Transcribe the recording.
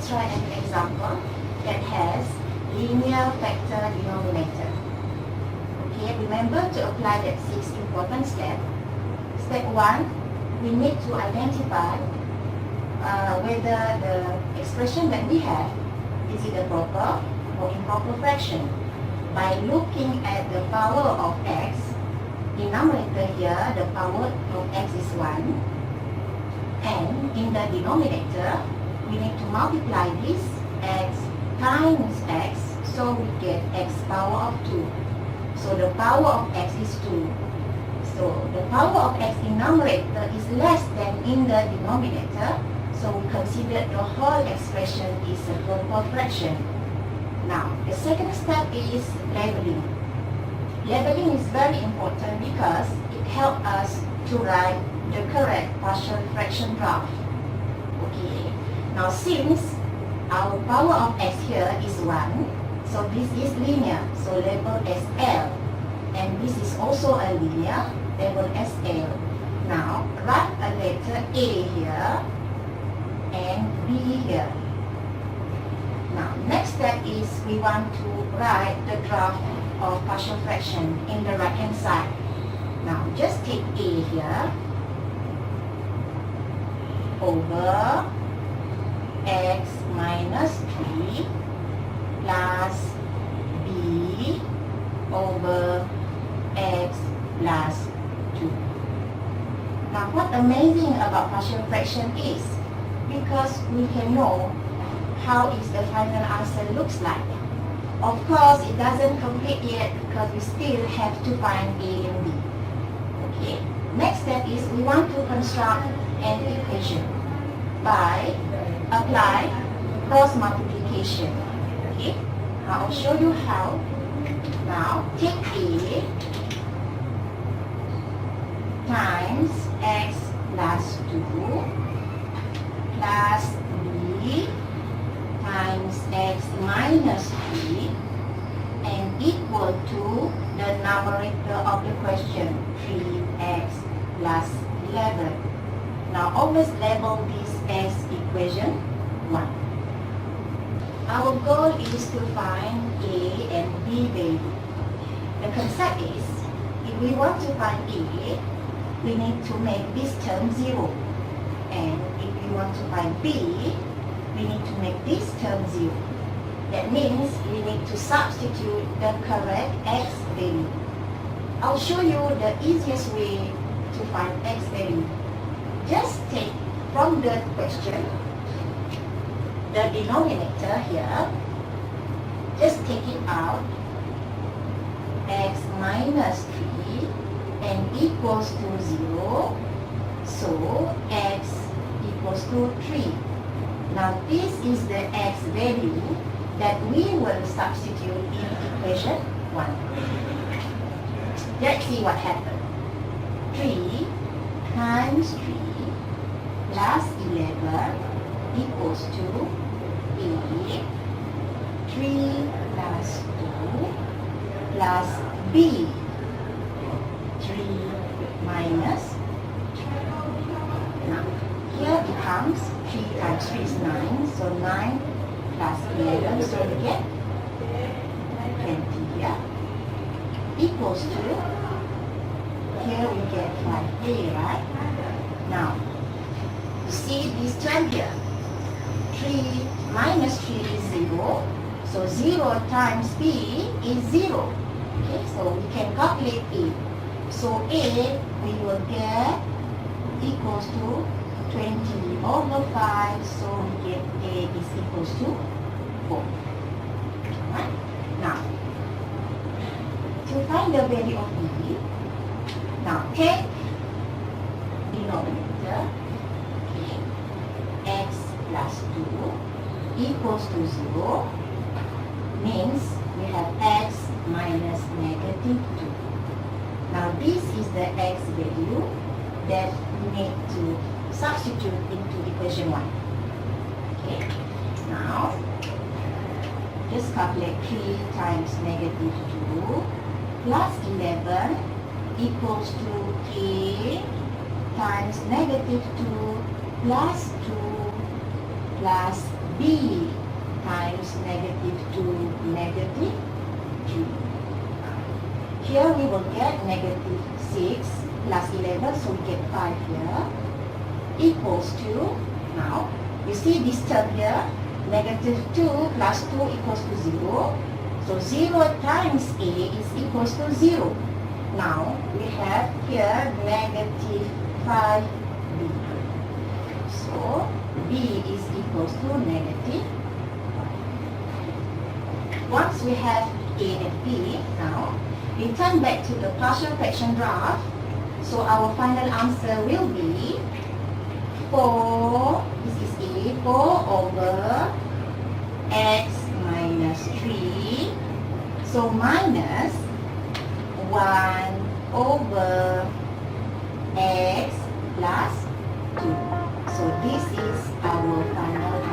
let's try an example that has linear factor denominator. Okay, remember to apply that 6 important steps. Step 1, we need to identify whether the expression that we have is it a proper or improper fraction by looking at the power of x. In numerator here, the power of x is 1, and in the denominator, we need to multiply this x times x, so we get x power of 2. So the power of x is 2. So the power of x in numerator is less than in the denominator, so we consider the whole expression is a proper fraction. Now, the second step is labeling. Labeling is very important because it helps us to write the correct partial fraction graph. Okay, now since our power of x here is 1, so this is linear, so label as L. And this is also a linear, label as L. Now, write a letter A here and B here. Now, next step is we want to write the graph of partial fraction in the right hand side. Now, just take A here over x minus 3 plus B over x plus 2. Now, what amazing about partial fraction is because we can know how is the final answer looks like. Of course, it doesn't complete yet because we still have to find A and B. Okay. Next step is we want to construct an equation by apply cross multiplication. Okay. I'll show you how. Now, take A times x plus 2 plus B times x minus 3 and equal to the numerator of the question, 3x plus 11. Now always label this as equation 1. Our goal is to find A and B value. The concept is, if we want to find A, we need to make this term 0. And if we want to find B, we need to make this term 0. That means we need to substitute the correct x value. I'll show you the easiest way to find x value. Just take from the question, the denominator here, just take it out, x minus 3 and equals to 0, so x equals to 3. Now this is the x value that we will substitute in equation 1. Let's see what happened. 3 times 3 plus 11 equals to 8. 3 plus 2 plus B. 3 minus 2. Now, here becomes 3 times 3 is 9, so 9 plus 11, so we get 20 here, equals to, here we get 5A, right? Now, you see this term here, 3 minus 3 is 0, so 0 times B is 0. Okay, so we can calculate A. So A, we will get equals to 20 over 5, so we get A is equals to 4. Alright? Now, to find the value of B, now take denominator, okay, x plus 2 equals to 0, means we have x minus negative 2. Now this is the x value that we need to substitute into equation 1. Okay. Now, just calculate 3 times negative 2 plus 11 equals to A times negative 2 plus 2 plus b times negative 2, negative 3. Here we will get negative 6 plus 11, so we get 5 here, equals to, now, you see this term here, negative 2 plus 2 equals to 0. So 0 times a is equals to 0. Now, we have here negative 5b. So, b is equals to negative 5. Once we have a and b, now, we turn back to the partial fraction graph. So, our final answer will be 4, this is a, 4 over x minus 3. So, minus 1 over x plus 2. So, this is our final